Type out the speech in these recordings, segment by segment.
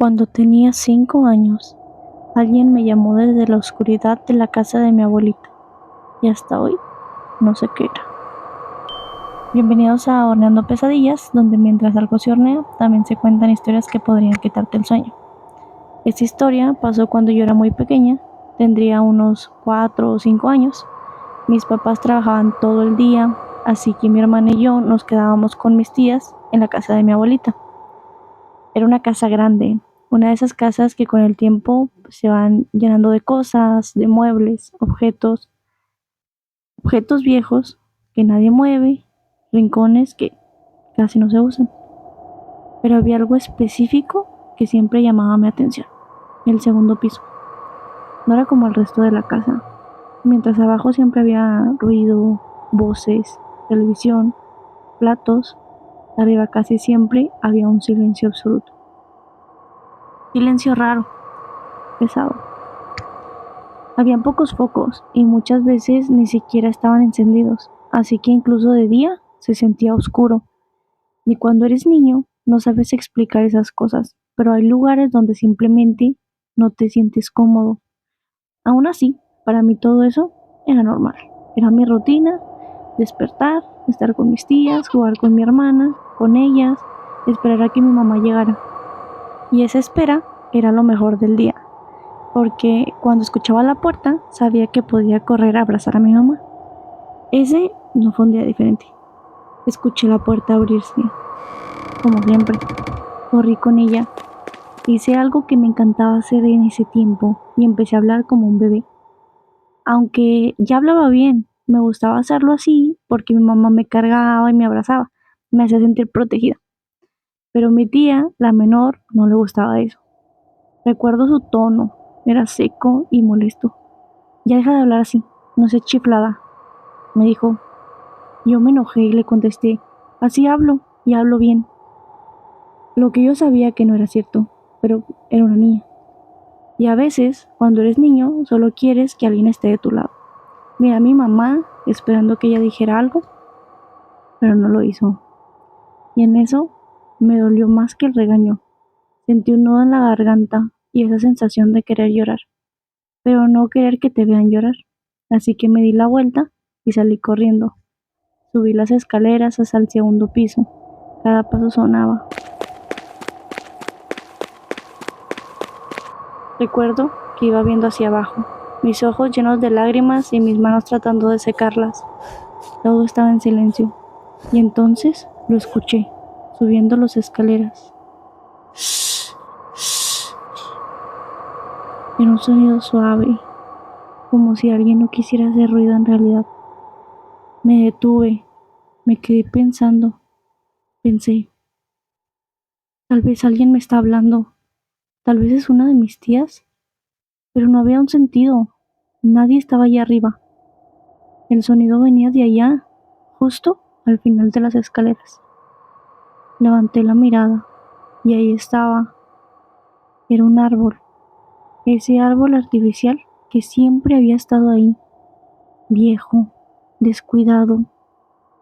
Cuando tenía 5 años, alguien me llamó desde la oscuridad de la casa de mi abuelita, y hasta hoy no sé qué era. Bienvenidos a Horneando Pesadillas, donde mientras algo se hornea, también se cuentan historias que podrían quitarte el sueño. Esta historia pasó cuando yo era muy pequeña, tendría unos 4 o 5 años. Mis papás trabajaban todo el día, así que mi hermana y yo nos quedábamos con mis tías en la casa de mi abuelita. Era una casa grande, una de esas casas que con el tiempo se van llenando de cosas, de muebles, objetos viejos que nadie mueve, rincones que casi no se usan. Pero había algo específico que siempre llamaba mi atención: el segundo piso. No era como el resto de la casa. Mientras abajo siempre había ruido, voces, televisión, platos, arriba casi siempre había un silencio absoluto. Silencio raro, pesado. Habían pocos focos y muchas veces ni siquiera estaban encendidos, así que incluso de día se sentía oscuro. Y cuando eres niño no sabes explicar esas cosas, pero hay lugares donde simplemente no te sientes cómodo. Aún así, para mí todo eso era normal. Era mi rutina: despertar, estar con mis tías, jugar con mi hermana, con ellas, esperar a que mi mamá llegara. Y esa espera era lo mejor del día, porque cuando escuchaba la puerta sabía que podía correr a abrazar a mi mamá. Ese no fue un día diferente. Escuché la puerta abrirse, como siempre. Corrí con ella. Hice algo que me encantaba hacer en ese tiempo y empecé a hablar como un bebé. Aunque ya hablaba bien, me gustaba hacerlo así porque mi mamá me cargaba y me abrazaba, me hacía sentir protegida. Pero mi tía, la menor, no le gustaba eso. Recuerdo su tono, era seco y molesto. Ya deja de hablar así, no seas chiflada, me dijo. Yo me enojé y le contesté: así hablo y hablo bien. Lo que yo sabía que no era cierto, pero era una niña. Y a veces, cuando eres niño, solo quieres que alguien esté de tu lado. Mira a mi mamá esperando que ella dijera algo, pero no lo hizo. Y en eso me dolió más que el regaño. Sentí un nudo en la garganta y esa sensación de querer llorar, pero no querer que te vean llorar. Así que me di la vuelta y salí corriendo. Subí las escaleras hasta el segundo piso. Cada paso sonaba. Recuerdo que iba viendo hacia abajo, mis ojos llenos de lágrimas y mis manos tratando de secarlas. Todo estaba en silencio. Y entonces lo escuché, subiendo las escaleras. Era un sonido suave, como si alguien no quisiera hacer ruido en realidad. Me detuve, me quedé pensando. Pensé, tal vez alguien me está hablando, tal vez es una de mis tías, pero no había un sentido. Nadie estaba allá arriba. El sonido venía de allá, justo al final de las escaleras. Levanté la mirada y ahí estaba. Era un árbol, ese árbol artificial que siempre había estado ahí, viejo, descuidado,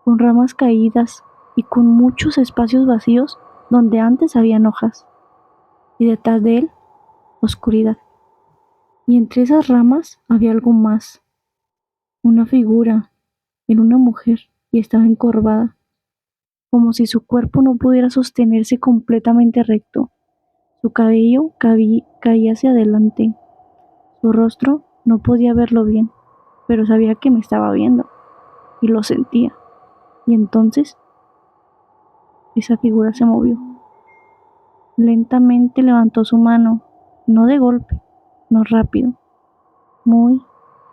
con ramas caídas y con muchos espacios vacíos donde antes habían hojas. Y detrás de él, oscuridad. Y entre esas ramas había algo más, una figura. Era una mujer y estaba encorvada, como si su cuerpo no pudiera sostenerse completamente recto. Su cabello caía hacia adelante. Su rostro no podía verlo bien, pero sabía que me estaba viendo, y lo sentía. Y entonces esa figura se movió. Lentamente levantó su mano, no de golpe, no rápido, muy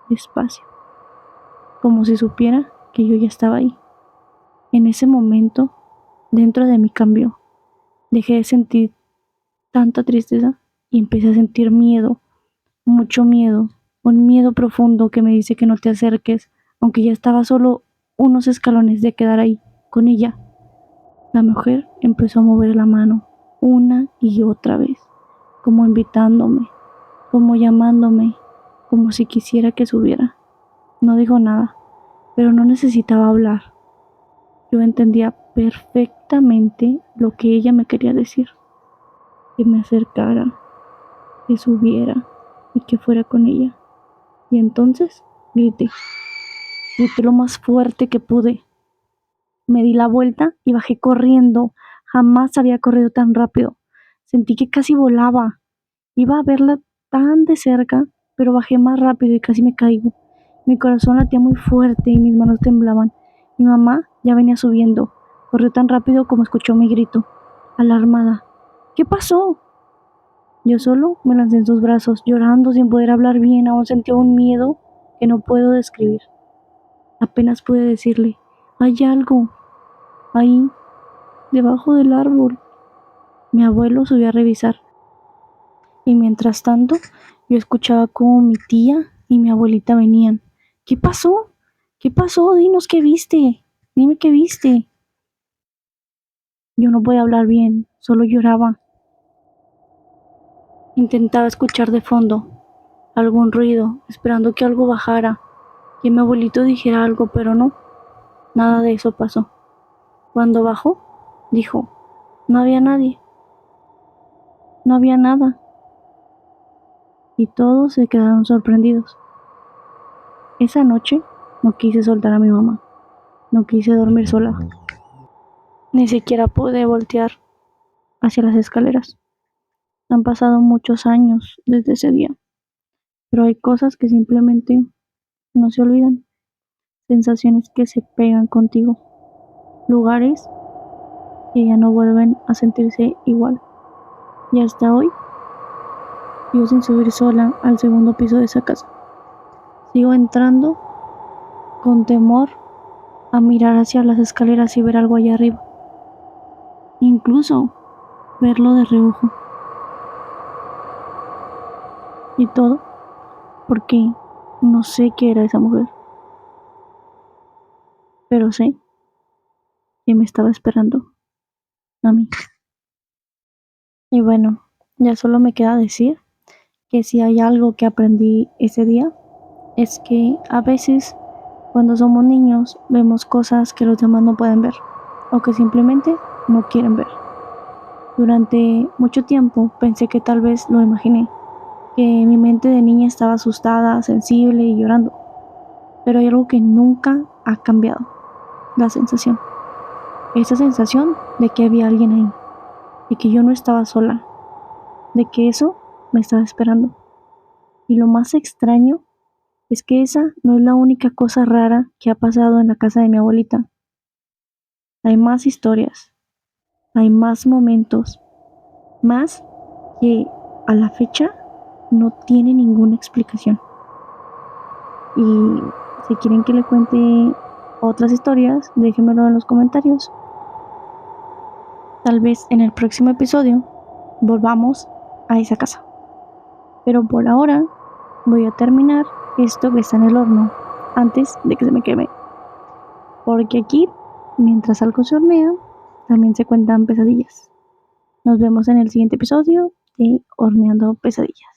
despacio, como si supiera que yo ya estaba ahí. En ese momento, dentro de mí cambió. Dejé de sentir tanta tristeza y empecé a sentir miedo, mucho miedo, un miedo profundo que me dice que no te acerques, aunque ya estaba solo unos escalones de quedar ahí con ella. La mujer empezó a mover la mano una y otra vez, como invitándome, como llamándome, como si quisiera que subiera. No dijo nada, pero no necesitaba hablar. Yo entendía perfectamente lo que ella me quería decir. que me acercara, que subiera y que fuera con ella. Y entonces grité lo más fuerte que pude. Me di la vuelta y bajé corriendo. Jamás había corrido tan rápido. Sentí que casi volaba. Iba a verla tan de cerca, pero bajé más rápido y casi me caigo. Mi corazón latía muy fuerte y mis manos temblaban. Mi mamá ya venía subiendo. Corrió tan rápido como escuchó mi grito. Alarmada. ¿Qué pasó? Yo solo me lancé en sus brazos, llorando sin poder hablar bien. Aún sentía un miedo que no puedo describir. Apenas pude decirle, hay algo ahí, debajo del árbol. Mi abuelo subió a revisar. Y mientras tanto, yo escuchaba cómo mi tía y mi abuelita venían. ¿Qué pasó? ¿Qué pasó? Dinos qué viste. Dime qué viste. Yo no podía hablar bien, solo lloraba. Intentaba escuchar de fondo algún ruido, esperando que algo bajara, que mi abuelito dijera algo, pero no, nada de eso pasó. Cuando bajó, dijo, no había nadie, no había nada. Y todos se quedaron sorprendidos. Esa noche no quise soltar a mi mamá, no quise dormir sola, ni siquiera pude voltear hacia las escaleras. Han pasado muchos años desde ese día, pero hay cosas que simplemente no se olvidan, sensaciones que se pegan contigo, lugares que ya no vuelven a sentirse igual. Y hasta hoy sigo sin subir sola al segundo piso de esa casa. Sigo entrando con temor a mirar hacia las escaleras y ver algo allá arriba. Incluso verlo de reojo. Y todo porque no sé qué era esa mujer. Pero sé que me estaba esperando a mí. Y bueno, ya solo me queda decir que si hay algo que aprendí ese día, es que a veces cuando somos niños vemos cosas que los demás no pueden ver o que simplemente no quieren ver. Durante mucho tiempo pensé que tal vez lo imaginé, que mi mente de niña estaba asustada, sensible y llorando. Pero hay algo que nunca ha cambiado, la sensación. Esa sensación de que había alguien ahí, de que yo no estaba sola, de que eso me estaba esperando. Y lo más extraño es que esa no es la única cosa rara que ha pasado en la casa de mi abuelita. Hay más historias, hay más momentos, más que a la fecha no tiene ninguna explicación. Y si quieren que le cuente otras historias, déjenmelo en los comentarios. Tal vez en el próximo episodio volvamos a esa casa. Pero por ahora voy a terminar esto que está en el horno antes de que se me queme. Porque aquí, mientras algo se hornea, también se cuentan pesadillas. Nos vemos en el siguiente episodio de Horneando Pesadillas.